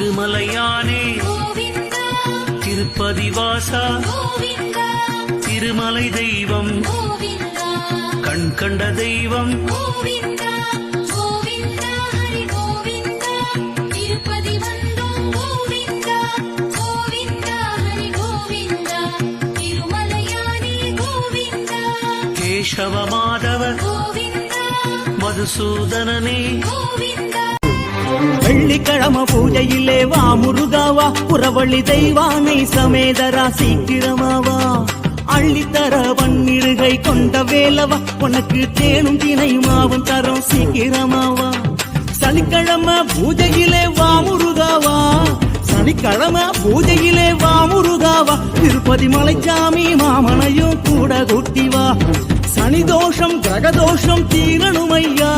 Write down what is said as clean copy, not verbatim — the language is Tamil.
திருமலையானே கோவிந்தா திருப்பதி வாசா கோவிந்தா திருமலை தெய்வம் கோவிந்தா கண் கண்ட தெய்வம் கோவிந்தா கோவிந்தா ஹரி கோவிந்தா திருப்பதி வந்தோம் கோவிந்தா கோவிந்தா ஹரி கோவிந்தா திருமலையானே கோவிந்தா கேசவ மாதவ கோவிந்தா மதுசூதனனே கோவிந்தா வெள்ளிக்கிழம பூஜையிலே வா முருகாவா புறவள்ளி தெய்வானை சமேதரா சீக்கிரமாவா அள்ளித்தர பன்னிருகை கொண்ட வேலவா உனக்கு தேனும் தினையுமாவும் தரும் சீக்கிரமாவா சனிக்கிழம பூஜையிலே வா முருகாவா சனிக்கிழம பூஜையிலே வா முருகாவா திருப்பதி மலைச்சாமி மாமனையும் கூட கூட்டிவா சனி தோஷம் கிரகதோஷம் தீரணுமையா